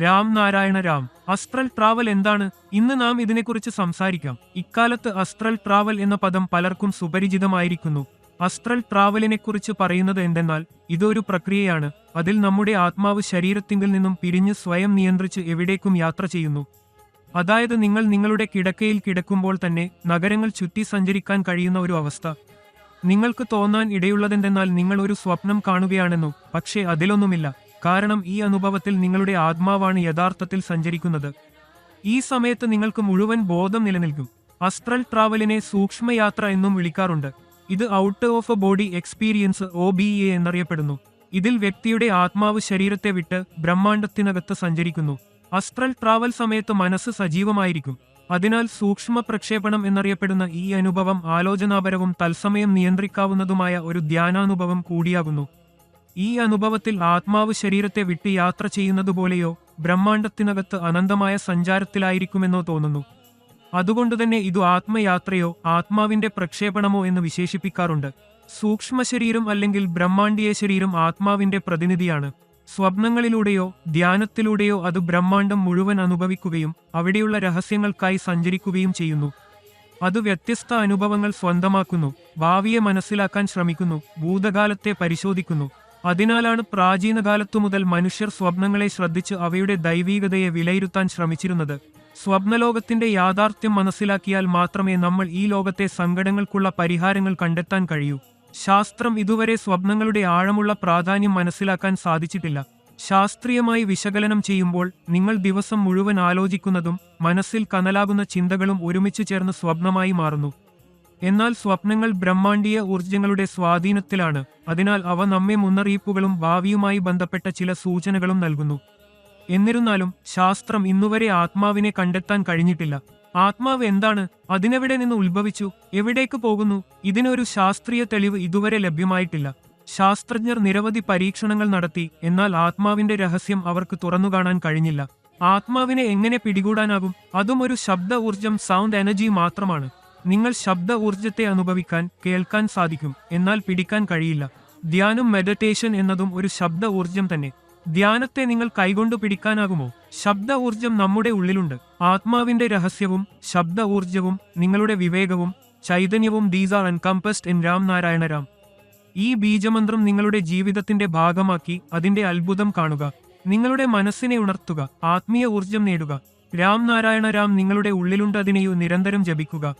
Ram Narayana Ram. Astral travel എന്താണ്? ഇന്ന് നാം ഇതിനെക്കുറിച്ച് സംസാരിക്കാം. ഇക്കാലത്ത് അസ്ട്രൽ ട്രാവൽ എന്ന പദം പലർക്കും സുപരിചിതമായിരിക്കുന്നു. അസ്ട്രൽ ട്രാവലിനെക്കുറിച്ച് പറയുന്നത് എന്തെന്നാൽ ഇതൊരു പ്രക്രിയയാണ്. അതിൽ നമ്മുടെ ആത്മാവ് ശരീരത്തിങ്കിൽ നിന്നും പിരിഞ്ഞ് സ്വയം നിയന്ത്രിച്ച് എവിടേക്കും യാത്ര ചെയ്യുന്നു. അതായത് നിങ്ങൾ നിങ്ങളുടെ കിടക്കയിൽ കിടക്കുമ്പോൾ തന്നെ നഗരങ്ങൾ ചുറ്റി സഞ്ചരിക്കാൻ കഴിയുന്ന ഒരു അവസ്ഥ. നിങ്ങൾക്ക് തോന്നാൻ ഇടയുള്ളതെന്തെന്നാൽ നിങ്ങൾ ഒരു സ്വപ്നം കാണുകയാണെന്നോ, പക്ഷേ അതിലൊന്നുമില്ല. കാരണം ഈ അനുഭവത്തിൽ നിങ്ങളുടെ ആത്മാവാണ് യഥാർത്ഥത്തിൽ സഞ്ചരിക്കുന്നത്. ഈ സമയത്ത് നിങ്ങൾക്ക് മുഴുവൻ ബോധം നിലനിൽക്കും. അസ്ട്രൽ ട്രാവലിനെ സൂക്ഷ്മയാത്ര എന്നും വിളിക്കാറുണ്ട്. ഇത് out of A body experience OBE എന്നറിയപ്പെടുന്നു. ഇതിൽ വ്യക്തിയുടെ ആത്മാവ് ശരീരത്തെ വിട്ട് ബ്രഹ്മാണ്ടത്തിനകത്ത് സഞ്ചരിക്കുന്നു. അസ്ട്രൽ ട്രാവൽ സമയത്ത് മനസ്സ് സജീവമായിരിക്കും. അതിനാൽ സൂക്ഷ്മ പ്രക്ഷേപണം എന്നറിയപ്പെടുന്ന ഈ അനുഭവം ആലോചനാപരവും തത്സമയം നിയന്ത്രിക്കാവുന്നതുമായ ഒരു ധ്യാനാനുഭവം കൂടിയാകുന്നു. ഈ അനുഭവത്തിൽ ആത്മാവ് ശരീരത്തെ വിട്ട് യാത്ര ചെയ്യുന്നതുപോലെയോ ബ്രഹ്മാണ്ടത്തിനകത്ത് അനന്തമായ സഞ്ചാരത്തിലായിരിക്കുമെന്നോ തോന്നുന്നു. അതുകൊണ്ടുതന്നെ ഇതു ആത്മയാത്രയോ ആത്മാവിന്റെ പ്രക്ഷേപണമോ എന്ന് വിശേഷിപ്പിക്കാറുണ്ട്. സൂക്ഷ്മശരീരം അല്ലെങ്കിൽ ബ്രഹ്മാണ്ഡീയ ശരീരം ആത്മാവിന്റെ പ്രതിനിധിയാണ്. സ്വപ്നങ്ങളിലൂടെയോ ധ്യാനത്തിലൂടെയോ അത് ബ്രഹ്മാണ്ടം മുഴുവൻ അനുഭവിക്കുകയും അവിടെയുള്ള രഹസ്യങ്ങൾക്കായി സഞ്ചരിക്കുകയും ചെയ്യുന്നു. അത് വ്യത്യസ്ത അനുഭവങ്ങൾ സ്വന്തമാക്കുന്നു, ഭാവിയെ മനസ്സിലാക്കാൻ ശ്രമിക്കുന്നു, ഭൂതകാലത്തെ പരിശോധിക്കുന്നു. അതിനാലാണ് പ്രാചീനകാലത്തു മുതൽ മനുഷ്യർ സ്വപ്നങ്ങളെ ശ്രദ്ധിച്ച് അവയുടെ ദൈവീകതയെ വിലയിരുത്താൻ ശ്രമിച്ചിരുന്നത്. സ്വപ്നലോകത്തിന്റെ യാഥാർത്ഥ്യം മനസ്സിലാക്കിയാൽ മാത്രമേ നമ്മൾ ഈ ലോകത്തെ സങ്കടങ്ങൾക്കുള്ള പരിഹാരങ്ങൾ കണ്ടെത്താൻ കഴിയൂ. ശാസ്ത്രം ഇതുവരെ സ്വപ്നങ്ങളുടെ ആഴമുള്ള പ്രാധാന്യം മനസ്സിലാക്കാൻ സാധിച്ചിട്ടില്ല. ശാസ്ത്രീയമായി വിശകലനം ചെയ്യുമ്പോൾ നിങ്ങൾ ദിവസം മുഴുവൻ ആലോചിക്കുന്നതും മനസ്സിൽ കനലാകുന്ന ചിന്തകളും ഒരുമിച്ച് ചേർന്ന് സ്വപ്നമായി മാറുന്നു. എന്നാൽ സ്വപ്നങ്ങൾ ബ്രഹ്മാണ്ഡീയ ഊർജ്ജങ്ങളുടെ സ്വാധീനത്തിലാണ്. അതിനാൽ അവ നമ്മെ മുന്നറിയിപ്പുകളും ഭാവിയുമായി ബന്ധപ്പെട്ട ചില സൂചനകളും നൽകുന്നു. എന്നിരുന്നാലും ശാസ്ത്രം ഇന്നുവരെ ആത്മാവിനെ കണ്ടെത്താൻ കഴിഞ്ഞിട്ടില്ല. ആത്മാവ് എന്താണ്? അതിനെവിടെ നിന്ന് ഉത്ഭവിച്ചു? എവിടേക്ക് പോകുന്നു? ഇതിനൊരു ശാസ്ത്രീയ തെളിവ് ഇതുവരെ ലഭ്യമായിട്ടില്ല. ശാസ്ത്രജ്ഞർ നിരവധി പരീക്ഷണങ്ങൾ നടത്തി, എന്നാൽ ആത്മാവിന്റെ രഹസ്യം അവർക്ക് തുറന്നുകാണാൻ കഴിഞ്ഞില്ല. ആത്മാവിനെ എങ്ങനെ പിടികൂടാനാകും? അതും ഒരു ശബ്ദ ഊർജം, സൗണ്ട് എനർജി മാത്രമാണ്. നിങ്ങൾ ശബ്ദ ഊർജത്തെ അനുഭവിക്കാൻ, കേൾക്കാൻ സാധിക്കും, എന്നാൽ പിടിക്കാൻ കഴിയില്ല. ധ്യാനം, മെഡിറ്റേഷൻ എന്നതും ഒരു ശബ്ദ ഊർജം തന്നെ. ധ്യാനത്തെ നിങ്ങൾ കൈകൊണ്ട് പിടിക്കാനാകുമോ? ശബ്ദ ഊർജം നമ്മുടെ ഉള്ളിലുണ്ട്. ആത്മാവിന്റെ രഹസ്യവും ശബ്ദ ഊർജവും നിങ്ങളുടെ വിവേകവും ചൈതന്യവും these are encompassed in Ram Narayana Ram. ഈ ബീജമന്ത്രം നിങ്ങളുടെ ജീവിതത്തിന്റെ ഭാഗമാക്കി അതിന്റെ അത്ഭുതം കാണുക. നിങ്ങളുടെ മനസ്സിനെ ഉണർത്തുക, ആത്മീയ ഊർജം നേടുക. രാം നാരായണ രാം നിങ്ങളുടെ ഉള്ളിലുണ്ട്, അതിനെയോ നിരന്തരം ജപിക്കുക.